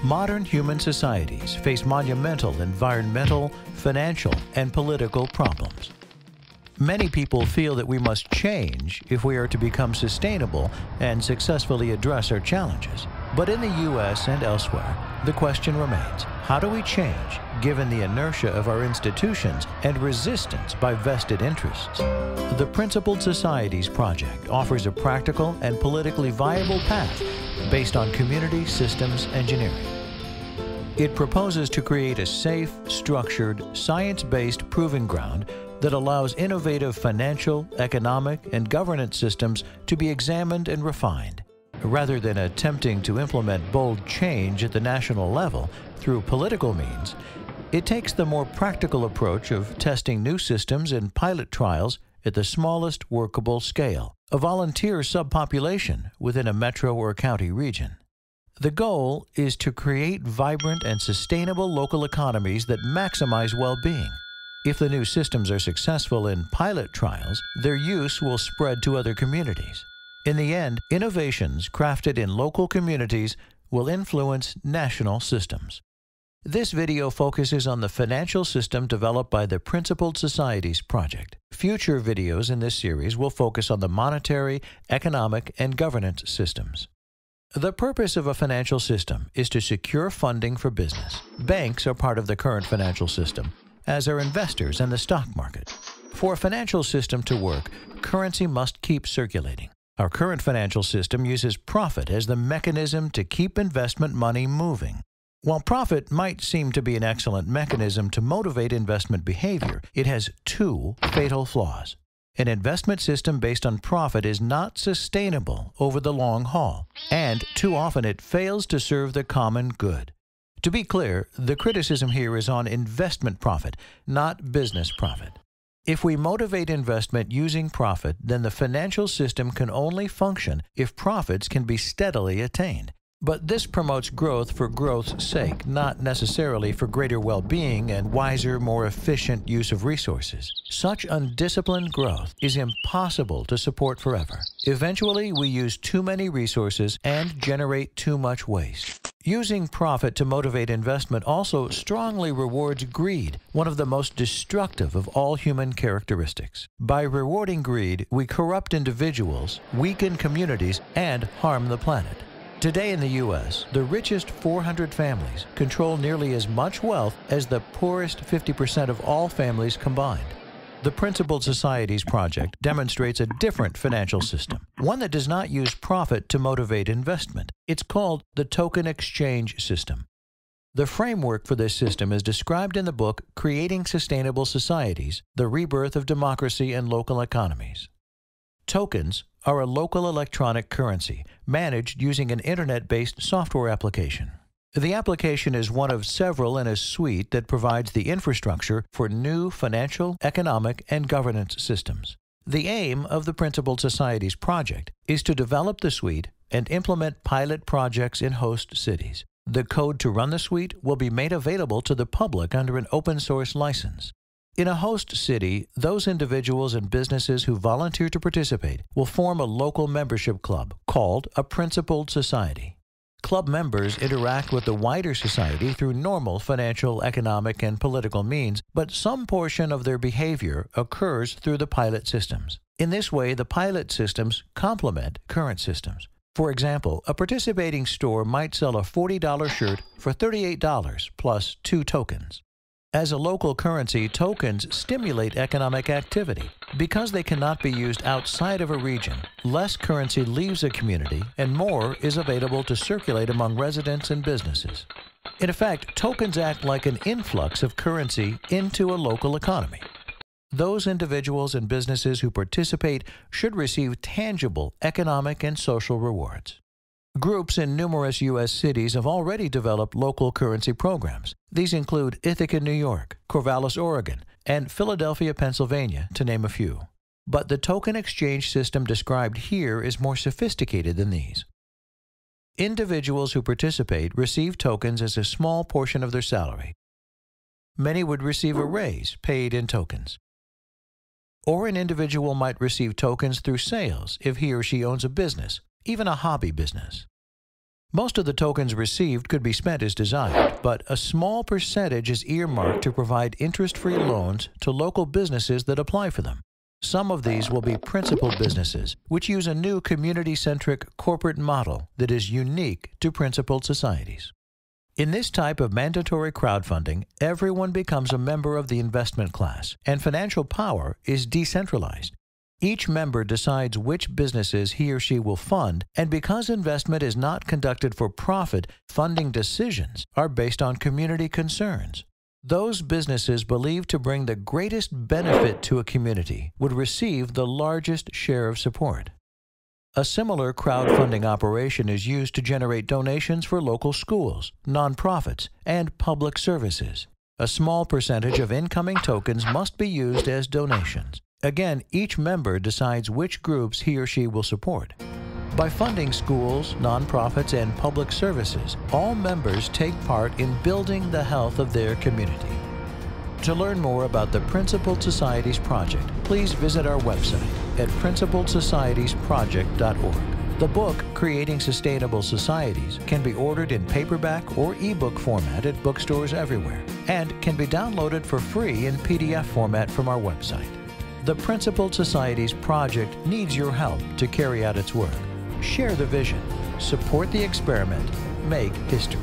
Modern human societies face monumental environmental, financial, and political problems. Many people feel that we must change if we are to become sustainable and successfully address our challenges. But in the U.S. and elsewhere, the question remains, how do we change given the inertia of our institutions and resistance by vested interests? The Principled Societies Project offers a practical and politically viable path based on community systems engineering. It proposes to create a safe, structured, science-based proving ground that allows innovative financial, economic, and governance systems to be examined and refined. Rather than attempting to implement bold change at the national level through political means, it takes the more practical approach of testing new systems in pilot trials at the smallest workable scale, a volunteer subpopulation within a metro or county region. The goal is to create vibrant and sustainable local economies that maximize well-being. If the new systems are successful in pilot trials, their use will spread to other communities. In the end, innovations crafted in local communities will influence national systems. This video focuses on the financial system developed by the Principled Societies Project. Future videos in this series will focus on the monetary, economic, and governance systems. The purpose of a financial system is to secure funding for business. Banks are part of the current financial system, as are investors and the stock market. For a financial system to work, currency must keep circulating. Our current financial system uses profit as the mechanism to keep investment money moving. While profit might seem to be an excellent mechanism to motivate investment behavior, it has two fatal flaws. An investment system based on profit is not sustainable over the long haul, and too often it fails to serve the common good. To be clear, the criticism here is on investment profit, not business profit. If we motivate investment using profit, then the financial system can only function if profits can be steadily attained. But this promotes growth for growth's sake, not necessarily for greater well-being and wiser, more efficient use of resources. Such undisciplined growth is impossible to support forever. Eventually, we use too many resources and generate too much waste. Using profit to motivate investment also strongly rewards greed, one of the most destructive of all human characteristics. By rewarding greed, we corrupt individuals, weaken communities, and harm the planet. Today in the U.S., the richest 400 families control nearly as much wealth as the poorest 50% of all families combined. The Principled Societies Project demonstrates a different financial system, one that does not use profit to motivate investment. It's called the token exchange system. The framework for this system is described in the book Creating Sustainable Societies: The Rebirth of Democracy and Local Economies. Tokens are a local electronic currency managed using an internet-based software application. The application is one of several in a suite that provides the infrastructure for new financial, economic, and governance systems. The aim of the Principled Societies Project is to develop the suite and implement pilot projects in host cities. The code to run the suite will be made available to the public under an open-source license. In a host city, those individuals and businesses who volunteer to participate will form a local membership club called a Principled Society. Club members interact with the wider society through normal financial, economic, and political means, but some portion of their behavior occurs through the pilot systems. In this way, the pilot systems complement current systems. For example, a participating store might sell a $40 shirt for $38 plus 2 tokens. As a local currency, tokens stimulate economic activity. Because they cannot be used outside of a region, less currency leaves a community and more is available to circulate among residents and businesses. In effect, tokens act like an influx of currency into a local economy. Those individuals and businesses who participate should receive tangible economic and social rewards. Groups in numerous U.S. cities have already developed local currency programs. These include Ithaca, New York, Corvallis, Oregon, and Philadelphia, Pennsylvania, to name a few. But the token exchange system described here is more sophisticated than these. Individuals who participate receive tokens as a small portion of their salary. Many would receive a raise paid in tokens. Or an individual might receive tokens through sales if he or she owns a business, even a hobby business. Most of the tokens received could be spent as desired, but a small percentage is earmarked to provide interest-free loans to local businesses that apply for them. Some of these will be principal businesses, which use a new community-centric corporate model that is unique to principled societies. In this type of mandatory crowdfunding, everyone becomes a member of the investment class, and financial power is decentralized. Each member decides which businesses he or she will fund, and because investment is not conducted for profit, funding decisions are based on community concerns. Those businesses believed to bring the greatest benefit to a community would receive the largest share of support. A similar crowdfunding operation is used to generate donations for local schools, nonprofits, and public services. A small percentage of incoming tokens must be used as donations. Again, each member decides which groups he or she will support. By funding schools, nonprofits, and public services, all members take part in building the health of their community. To learn more about the Principled Societies Project, please visit our website at principledsocietiesproject.org. The book, Creating Sustainable Societies, can be ordered in paperback or ebook format at bookstores everywhere, and can be downloaded for free in PDF format from our website. The Principled Societies Project needs your help to carry out its work. Share the vision, support the experiment, make history.